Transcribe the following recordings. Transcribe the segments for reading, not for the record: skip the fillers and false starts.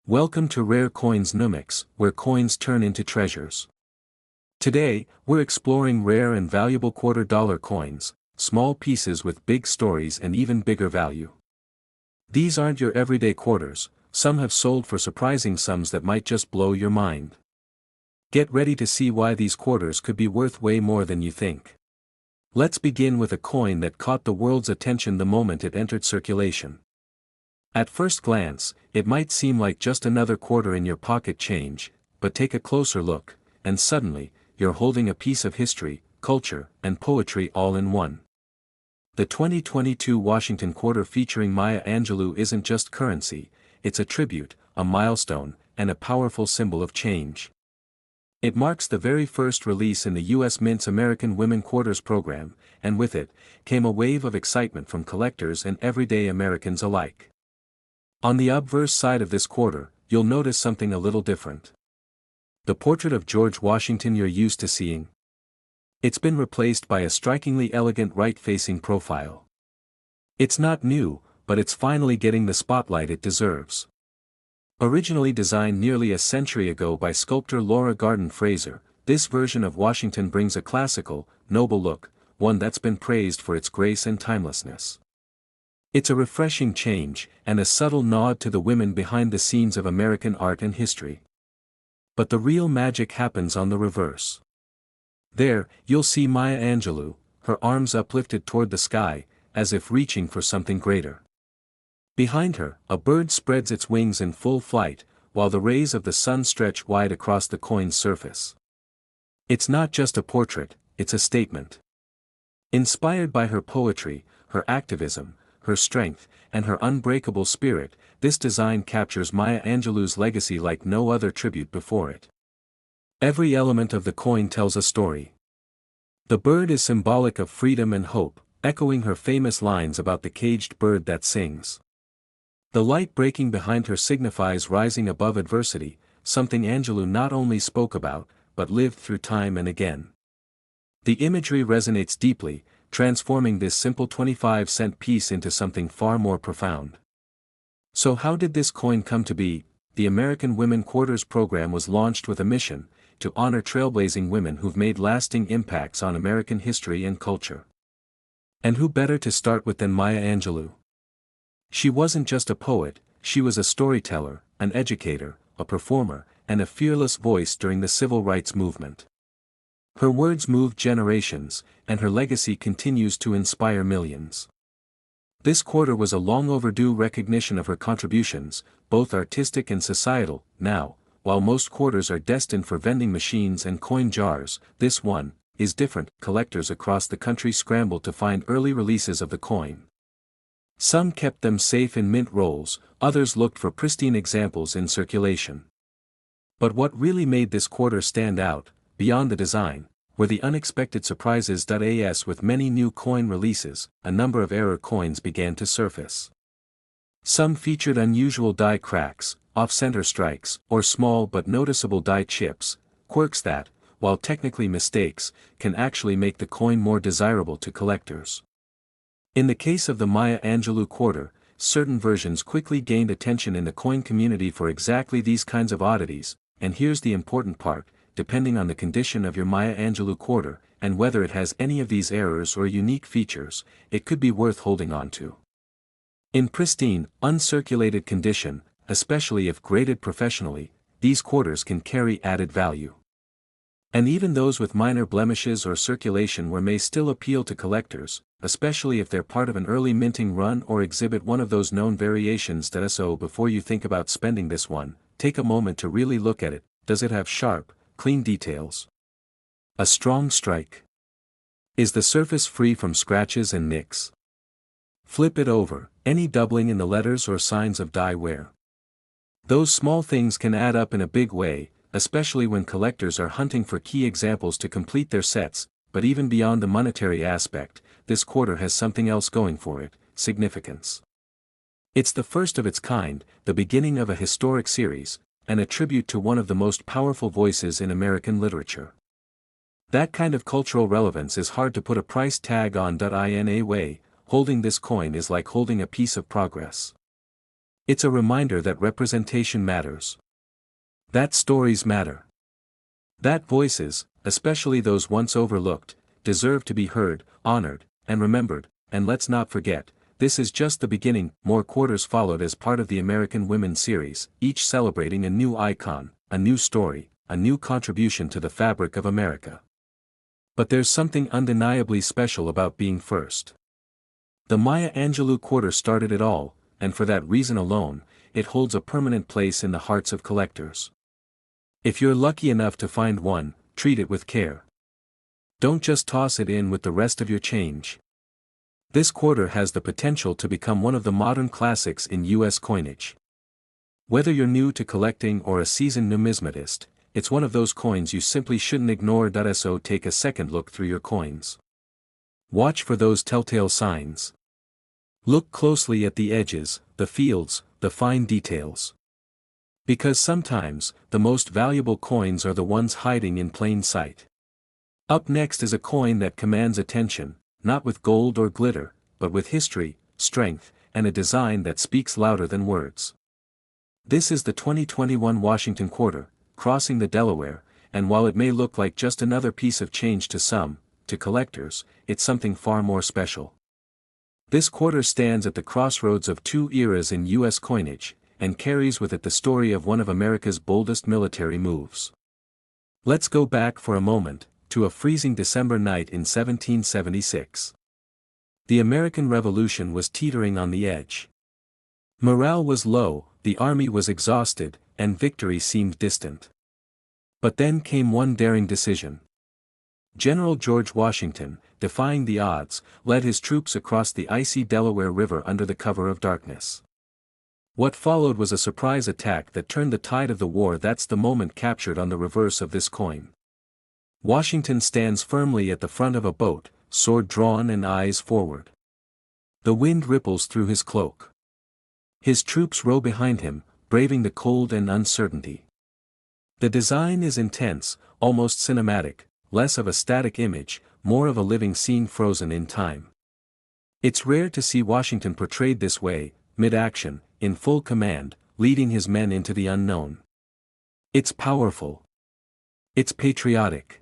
Welcome to Rare Coins Numics, where coins turn into treasures. Today, we're exploring rare and valuable $quarter coins, small pieces with big stories and even bigger value. These aren't your everyday quarters, some have sold for surprising sums that might just blow your mind. Get ready to see why these quarters could be worth way more than you think. Let's begin with a coin that caught the world's attention the moment it entered circulation. At first glance, it might seem like just another quarter in your pocket change, but take a closer look, and suddenly, you're holding a piece of history, culture, and poetry all in one. The 2022 Washington Quarter featuring Maya Angelou isn't just currency, it's a tribute, a milestone, and a powerful symbol of change. It marks the very first release in the U.S. Mint's American Women Quarters program, and with it, came a wave of excitement from collectors and everyday Americans alike. On the obverse side of this quarter, you'll notice something a little different. The portrait of George Washington you're used to seeing. It's been replaced by a strikingly elegant right-facing profile. It's not new, but it's finally getting the spotlight it deserves. Originally designed nearly a century ago by sculptor Laura Garden Fraser, this version of Washington brings a classical, noble look, one that's been praised for its grace and timelessness. It's a refreshing change, and a subtle nod to the women behind the scenes of American art and history. But the real magic happens on the reverse. There, you'll see Maya Angelou, her arms uplifted toward the sky, as if reaching for something greater. Behind her, a bird spreads its wings in full flight, while the rays of the sun stretch wide across the coin's surface. It's not just a portrait, it's a statement. Inspired by her poetry, her activism, her strength, and her unbreakable spirit, this design captures Maya Angelou's legacy like no other tribute before it. Every element of the coin tells a story. The bird is symbolic of freedom and hope, echoing her famous lines about the caged bird that sings. The light breaking behind her signifies rising above adversity, something Angelou not only spoke about, but lived through time and again. The imagery resonates deeply, transforming this simple 25-cent piece into something far more profound. So how did this coin come to be? The American Women Quarters program was launched with a mission, to honor trailblazing women who've made lasting impacts on American history and culture. And who better to start with than Maya Angelou? She wasn't just a poet, she was a storyteller, an educator, a performer, and a fearless voice during the civil rights movement. Her words moved generations, and her legacy continues to inspire millions. This quarter was a long overdue recognition of her contributions, both artistic and societal. Now, while most quarters are destined for vending machines and coin jars, this one is different. Collectors across the country scrambled to find early releases of the coin. Some kept them safe in mint rolls, others looked for pristine examples in circulation. But what really made this quarter stand out, beyond the design, were the unexpected surprises. As with many new coin releases, a number of error coins began to surface. Some featured unusual die cracks, off-center strikes, or small but noticeable die chips, quirks that, while technically mistakes, can actually make the coin more desirable to collectors. In the case of the Maya Angelou Quarter, certain versions quickly gained attention in the coin community for exactly these kinds of oddities, and here's the important part. Depending on the condition of your Maya Angelou Quarter, and whether it has any of these errors or unique features, it could be worth holding on to. In pristine, uncirculated condition, especially if graded professionally, these quarters can carry added value. And even those with minor blemishes or circulation wear may still appeal to collectors, especially if they're part of an early minting run or exhibit one of those known variations. So before you think about spending this one, take a moment to really look at it. Does it have sharp, clean details? A strong strike? Is the surface free from scratches and nicks? Flip it over, any doubling in the letters or signs of die wear? Those small things can add up in a big way, especially when collectors are hunting for key examples to complete their sets. But even beyond the monetary aspect, this quarter has something else going for it: significance. It's the first of its kind, the beginning of a historic series, and a tribute to one of the most powerful voices in American literature. That kind of cultural relevance is hard to put a price tag on. In a way, holding this coin is like holding a piece of progress. It's a reminder that representation matters. That stories matter. That voices, especially those once overlooked, deserve to be heard, honored, and remembered. And let's not forget, this is just the beginning. More quarters followed as part of the American Women series, each celebrating a new icon, a new story, a new contribution to the fabric of America. But there's something undeniably special about being first. The Maya Angelou Quarter started it all, and for that reason alone, it holds a permanent place in the hearts of collectors. If you're lucky enough to find one, treat it with care. Don't just toss it in with the rest of your change. This quarter has the potential to become one of the modern classics in U.S. coinage. Whether you're new to collecting or a seasoned numismatist, it's one of those coins you simply shouldn't ignore. So take a second look through your coins. Watch for those telltale signs. Look closely at the edges, the fields, the fine details. Because sometimes, the most valuable coins are the ones hiding in plain sight. Up next is a coin that commands attention, not with gold or glitter, but with history, strength, and a design that speaks louder than words. This is the 2021 Washington Quarter, Crossing the Delaware, and while it may look like just another piece of change to some, to collectors, it's something far more special. This quarter stands at the crossroads of two eras in U.S. coinage, and carries with it the story of one of America's boldest military moves. Let's go back for a moment, to a freezing December night in 1776. The American Revolution was teetering on the edge. Morale was low, the army was exhausted, and victory seemed distant. But then came one daring decision. General George Washington, defying the odds, led his troops across the icy Delaware River under the cover of darkness. What followed was a surprise attack that turned the tide of the war. That's the moment captured on the reverse of this coin. Washington stands firmly at the front of a boat, sword drawn and eyes forward. The wind ripples through his cloak. His troops row behind him, braving the cold and uncertainty. The design is intense, almost cinematic, less of a static image, more of a living scene frozen in time. It's rare to see Washington portrayed this way, mid-action, in full command, leading his men into the unknown. It's powerful. It's patriotic.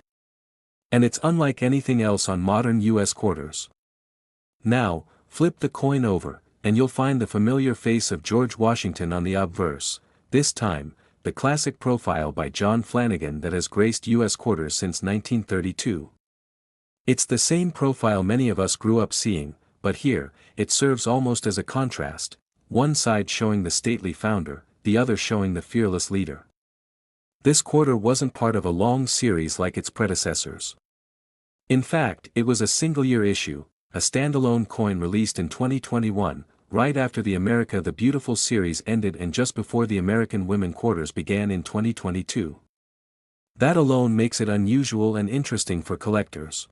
And it's unlike anything else on modern U.S. quarters. Now, flip the coin over, and you'll find the familiar face of George Washington on the obverse, this time, the classic profile by John Flanagan that has graced U.S. quarters since 1932. It's the same profile many of us grew up seeing, but here, it serves almost as a contrast, one side showing the stately founder, the other showing the fearless leader. This quarter wasn't part of a long series like its predecessors. In fact, it was a single-year issue, a standalone coin released in 2021, right after the America the Beautiful series ended and just before the American Women Quarters began in 2022. That alone makes it unusual and interesting for collectors.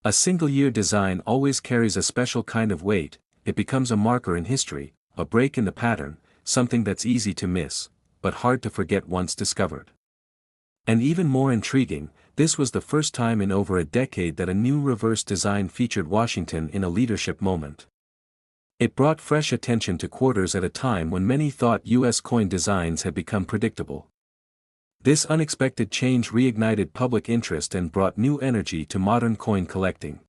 A single-year design always carries a special kind of weight. It becomes a marker in history, a break in the pattern, something that's easy to miss, but hard to forget once discovered. And even more intriguing, this was the first time in over a decade that a new reverse design featured Washington in a leadership moment. It brought fresh attention to quarters at a time when many thought U.S. coin designs had become predictable. This unexpected change reignited public interest and brought new energy to modern coin collecting.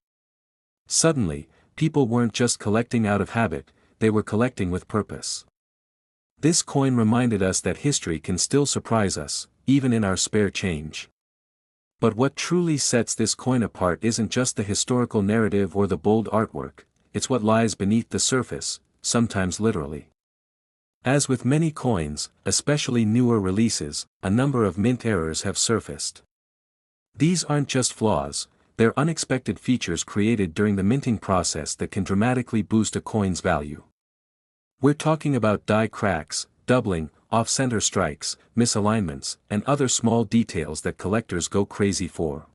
Suddenly, people weren't just collecting out of habit, they were collecting with purpose. This coin reminded us that history can still surprise us, even in our spare change. But what truly sets this coin apart isn't just the historical narrative or the bold artwork, it's what lies beneath the surface, sometimes literally. As with many coins, especially newer releases, a number of mint errors have surfaced. These aren't just flaws, they're unexpected features created during the minting process that can dramatically boost a coin's value. We're talking about die cracks, doubling, off-center strikes, misalignments, and other small details that collectors go crazy for.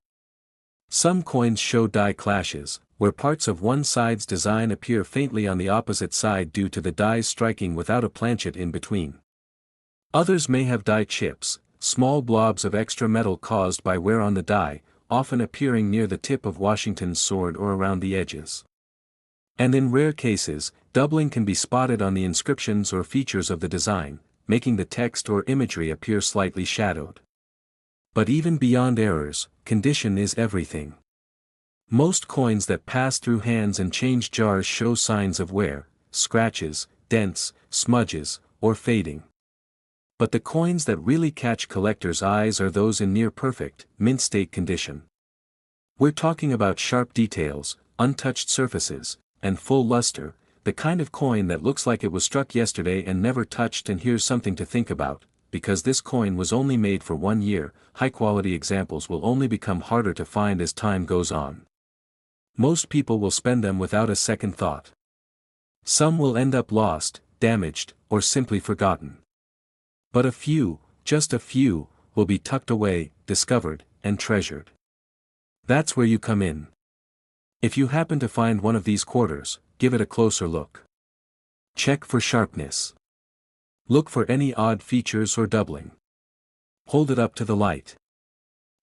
Some coins show die clashes, where parts of one side's design appear faintly on the opposite side due to the dies striking without a planchet in between. Others may have die chips, small blobs of extra metal caused by wear on the die, often appearing near the tip of Washington's sword or around the edges. And in rare cases, doubling can be spotted on the inscriptions or features of the design, making the text or imagery appear slightly shadowed. But even beyond errors, condition is everything. Most coins that pass through hands and change jars show signs of wear, scratches, dents, smudges, or fading. But the coins that really catch collectors' eyes are those in near-perfect, mint-state condition. We're talking about sharp details, untouched surfaces, and full luster, the kind of coin that looks like it was struck yesterday and never touched. And here's something to think about, because this coin was only made for 1 year, high-quality examples will only become harder to find as time goes on. Most people will spend them without a second thought. Some will end up lost, damaged, or simply forgotten. But a few, just a few, will be tucked away, discovered, and treasured. That's where you come in. If you happen to find one of these quarters, give it a closer look. Check for sharpness. Look for any odd features or doubling. Hold it up to the light.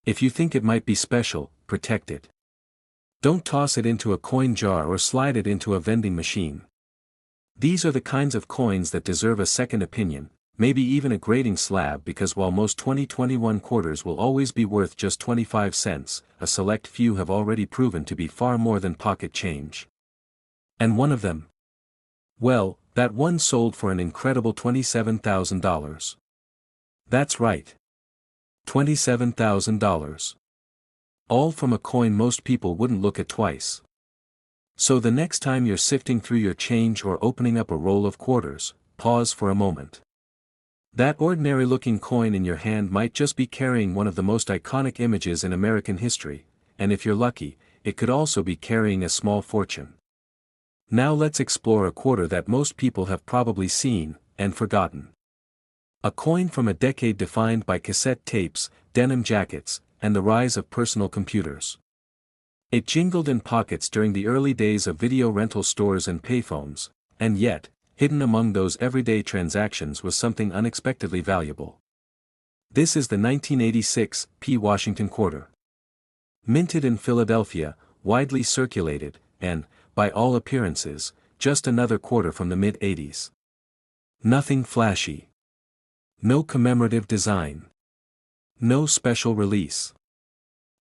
If you think it might be special, protect it. Don't toss it into a coin jar or slide it into a vending machine. These are the kinds of coins that deserve a second opinion, maybe even a grading slab, because while most 2021 quarters will always be worth just 25 cents, a select few have already proven to be far more than pocket change. And one of them? Well, that one sold for an incredible $27,000. That's right. $27,000. All from a coin most people wouldn't look at twice. So the next time you're sifting through your change or opening up a roll of quarters, pause for a moment. That ordinary-looking coin in your hand might just be carrying one of the most iconic images in American history, and if you're lucky, it could also be carrying a small fortune. Now let's explore a quarter that most people have probably seen, and forgotten. A coin from a decade defined by cassette tapes, denim jackets, and the rise of personal computers. It jingled in pockets during the early days of video rental stores and payphones, and yet, hidden among those everyday transactions was something unexpectedly valuable. This is the 1986 P. Washington Quarter. Minted in Philadelphia, widely circulated, and, by all appearances, just another quarter from the mid-80s. Nothing flashy. No commemorative design. No special release.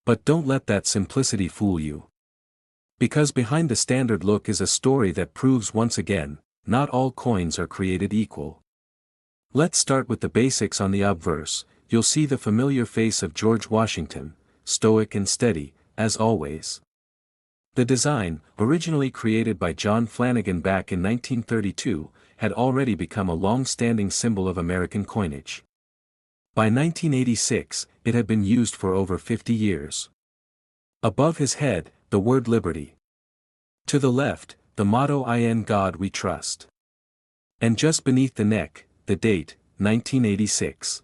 But don't let that simplicity fool you. Because behind the standard look is a story that proves once again, not all coins are created equal. Let's start with the basics. On the obverse, you'll see the familiar face of George Washington, stoic and steady, as always. The design, originally created by John Flanagan back in 1932, had already become a long-standing symbol of American coinage. By 1986, it had been used for over 50 years. Above his head, the word Liberty. To the left, the motto "In God We Trust." And just beneath the neck, the date, 1986.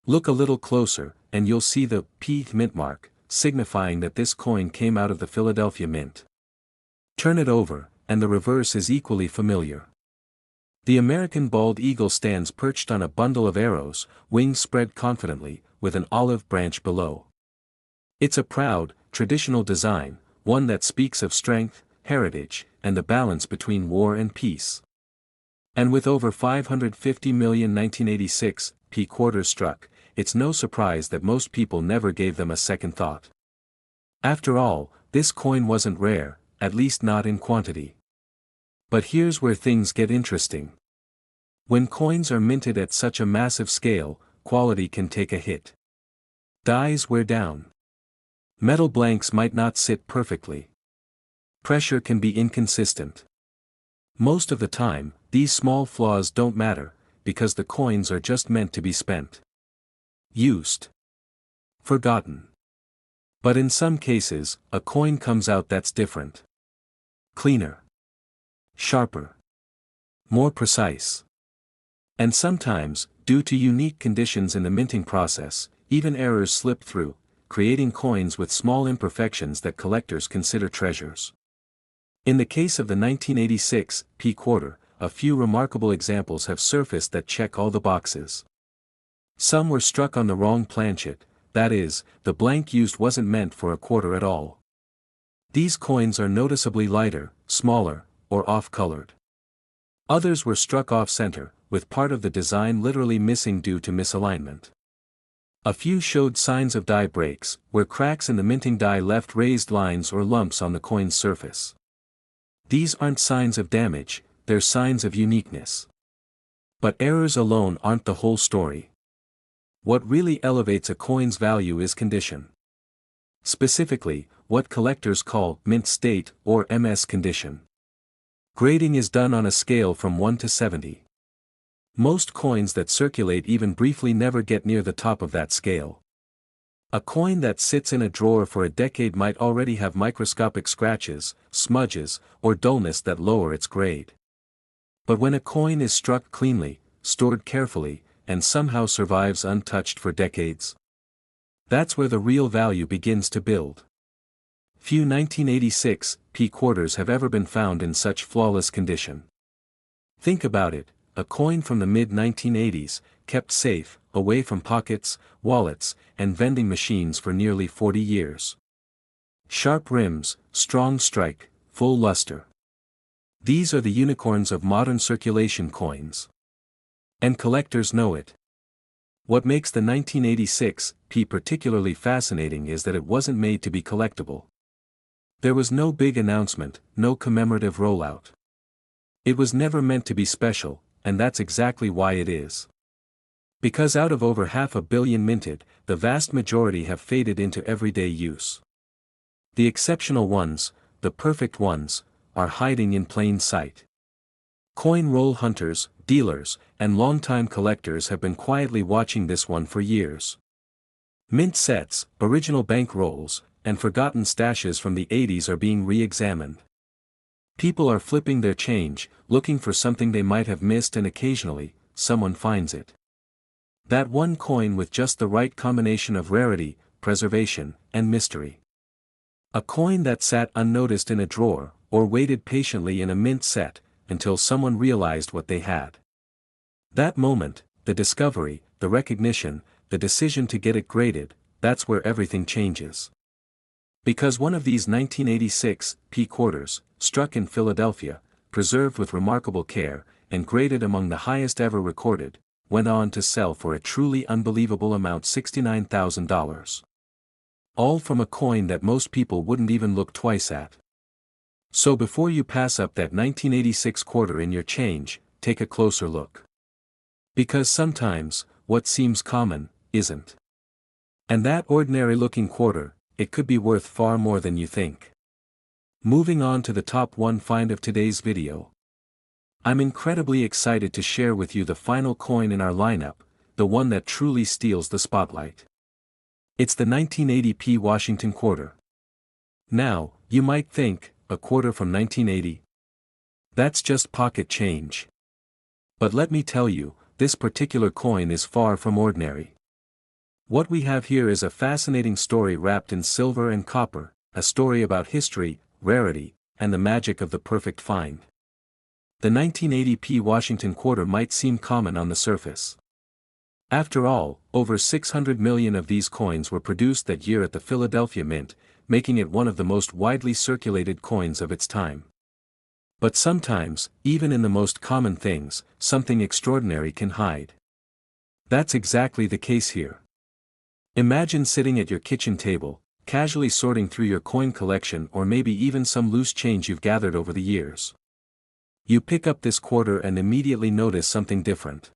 Look a little closer, and you'll see the P mint mark, signifying that this coin came out of the Philadelphia Mint. Turn it over, and the reverse is equally familiar. The American bald eagle stands perched on a bundle of arrows, wings spread confidently, with an olive branch below. It's a proud, traditional design, one that speaks of strength, heritage, and the balance between war and peace. And with over 550 million 1986 P quarters struck, it's no surprise that most people never gave them a second thought. After all, this coin wasn't rare, at least not in quantity. But here's where things get interesting. When coins are minted at such a massive scale, quality can take a hit. Dies wear down. Metal blanks might not sit perfectly. Pressure can be inconsistent. Most of the time, these small flaws don't matter, because the coins are just meant to be spent. Used. Forgotten. But in some cases, a coin comes out that's different. Cleaner. Sharper. More precise. And sometimes, due to unique conditions in the minting process, even errors slip through, creating coins with small imperfections that collectors consider treasures. In the case of the 1986 P quarter, a few remarkable examples have surfaced that check all the boxes. Some were struck on the wrong planchet, that is, the blank used wasn't meant for a quarter at all. These coins are noticeably lighter, smaller, or off-colored. Others were struck off-center, with part of the design literally missing due to misalignment. A few showed signs of die breaks, where cracks in the minting die left raised lines or lumps on the coin's surface. These aren't signs of damage, they're signs of uniqueness. But errors alone aren't the whole story. What really elevates a coin's value is condition. Specifically, what collectors call mint state or MS condition. Grading is done on a scale from 1 to 70. Most coins that circulate even briefly never get near the top of that scale. A coin that sits in a drawer for a decade might already have microscopic scratches, smudges, or dullness that lower its grade. But when a coin is struck cleanly, stored carefully, and somehow survives untouched for decades, that's where the real value begins to build. Few 1986 P quarters have ever been found in such flawless condition. Think about it, a coin from the mid-1980s, kept safe, away from pockets, wallets, and vending machines for nearly 40 years. Sharp rims, strong strike, full luster. These are the unicorns of modern circulation coins. And collectors know it. What makes the 1986 P particularly fascinating is that it wasn't made to be collectible. There was no big announcement, no commemorative rollout. It was never meant to be special, and that's exactly why it is. Because out of over 500 million minted, the vast majority have faded into everyday use. The exceptional ones, the perfect ones, are hiding in plain sight. Coin roll hunters, dealers, and longtime collectors have been quietly watching this one for years. Mint sets, original bank rolls, and forgotten stashes from the 80s are being re-examined. People are flipping their change, looking for something they might have missed, and occasionally, someone finds it. That one coin with just the right combination of rarity, preservation, and mystery. A coin that sat unnoticed in a drawer, or waited patiently in a mint set, until someone realized what they had. That moment, the discovery, the recognition, the decision to get it graded, that's where everything changes. Because one of these 1986 P quarters, struck in Philadelphia, preserved with remarkable care, and graded among the highest ever recorded, went on to sell for a truly unbelievable amount, $69,000. All from a coin that most people wouldn't even look twice at. So before you pass up that 1986 quarter in your change, take a closer look. Because sometimes, what seems common, isn't. And that ordinary-looking quarter, it could be worth far more than you think. Moving on to the top one find of today's video. I'm incredibly excited to share with you the final coin in our lineup, the one that truly steals the spotlight. It's the 1980 P Washington Quarter. Now, you might think, a quarter from 1980? That's just pocket change. But let me tell you, this particular coin is far from ordinary. What we have here is a fascinating story wrapped in silver and copper, a story about history, rarity, and the magic of the perfect find. The 1980 P Washington Quarter might seem common on the surface. After all, over 600 million of these coins were produced that year at the Philadelphia Mint, making it one of the most widely circulated coins of its time. But sometimes, even in the most common things, something extraordinary can hide. That's exactly the case here. Imagine sitting at your kitchen table, casually sorting through your coin collection or maybe even some loose change you've gathered over the years. You pick up this quarter and immediately notice something different.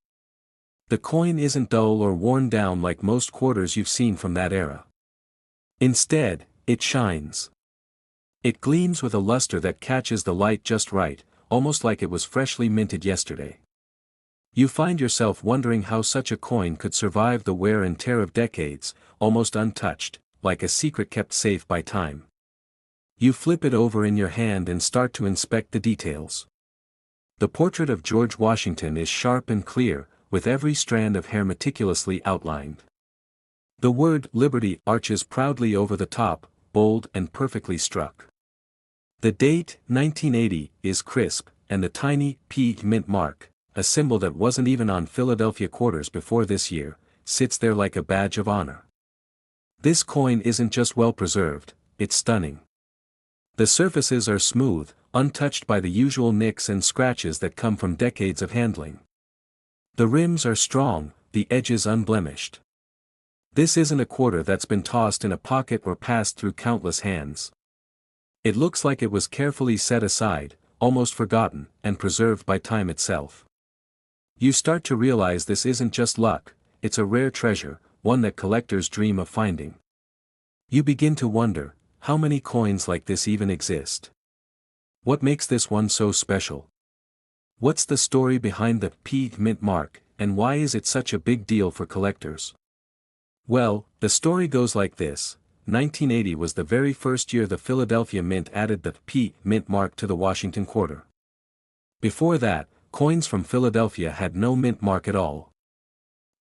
The coin isn't dull or worn down like most quarters you've seen from that era. Instead, it shines. It gleams with a luster that catches the light just right, almost like it was freshly minted yesterday. You find yourself wondering how such a coin could survive the wear and tear of decades, almost untouched, like a secret kept safe by time. You flip it over in your hand and start to inspect the details. The portrait of George Washington is sharp and clear, with every strand of hair meticulously outlined. The word Liberty arches proudly over the top, bold and perfectly struck. The date, 1980, is crisp, and the tiny P mint mark, a symbol that wasn't even on Philadelphia quarters before this year, sits there like a badge of honor. This coin isn't just well preserved, it's stunning. The surfaces are smooth, untouched by the usual nicks and scratches that come from decades of handling. The rims are strong, the edges unblemished. This isn't a quarter that's been tossed in a pocket or passed through countless hands. It looks like it was carefully set aside, almost forgotten, and preserved by time itself. You start to realize this isn't just luck, it's a rare treasure, one that collectors dream of finding. You begin to wonder, how many coins like this even exist? What makes this one so special? What's the story behind the P mint mark, and why is it such a big deal for collectors? Well, the story goes like this. 1980 was the very first year the Philadelphia Mint added the P mint mark to the Washington Quarter. Before that, coins from Philadelphia had no mint mark at all.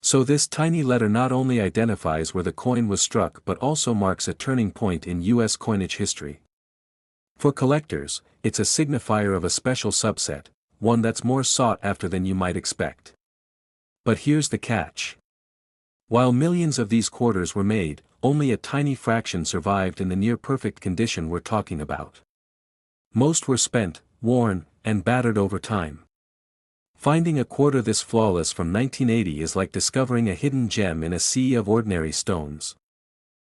So this tiny letter not only identifies where the coin was struck but also marks a turning point in U.S. coinage history. For collectors, it's a signifier of a special subset, one that's more sought after than you might expect. But here's the catch. While millions of these quarters were made, only a tiny fraction survived in the near-perfect condition we're talking about. Most were spent, worn, and battered over time. Finding a quarter this flawless from 1980 is like discovering a hidden gem in a sea of ordinary stones.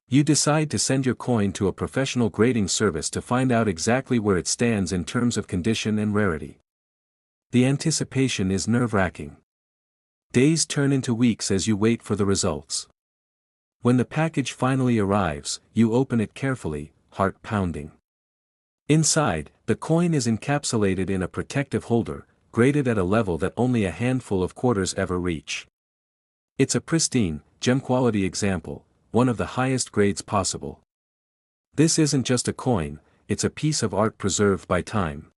You decide to send your coin to a professional grading service to find out exactly where it stands in terms of condition and rarity. The anticipation is nerve-wracking. Days turn into weeks as you wait for the results. When the package finally arrives, you open it carefully, heart pounding. Inside, the coin is encapsulated in a protective holder, graded at a level that only a handful of quarters ever reach. It's a pristine, gem-quality example, one of the highest grades possible. This isn't just a coin, it's a piece of art preserved by time.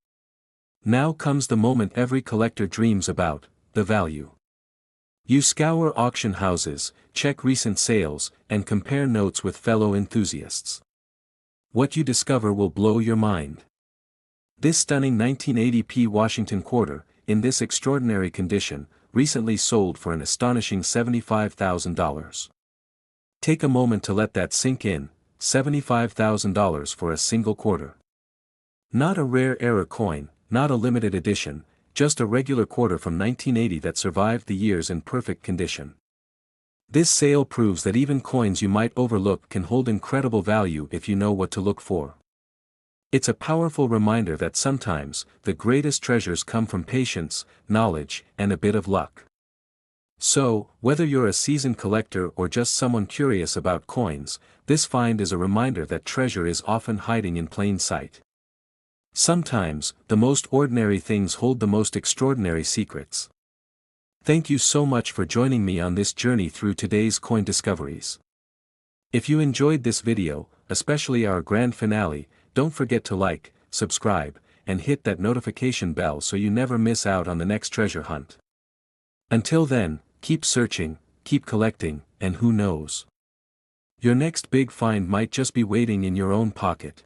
Now comes the moment every collector dreams about, the value. You scour auction houses, check recent sales, and compare notes with fellow enthusiasts. What you discover will blow your mind. This stunning 1980p Washington Quarter, in this extraordinary condition, recently sold for an astonishing $75,000. Take a moment to let that sink in, $75,000 for a single quarter. Not a rare era coin, not a limited edition, just a regular quarter from 1980 that survived the years in perfect condition. This sale proves that even coins you might overlook can hold incredible value if you know what to look for. It's a powerful reminder that sometimes, the greatest treasures come from patience, knowledge, and a bit of luck. So, whether you're a seasoned collector or just someone curious about coins, this find is a reminder that treasure is often hiding in plain sight. Sometimes, the most ordinary things hold the most extraordinary secrets. Thank you so much for joining me on this journey through today's coin discoveries. If you enjoyed this video, especially our grand finale, don't forget to like, subscribe, and hit that notification bell so you never miss out on the next treasure hunt. Until then, keep searching, keep collecting, and who knows? Your next big find might just be waiting in your own pocket.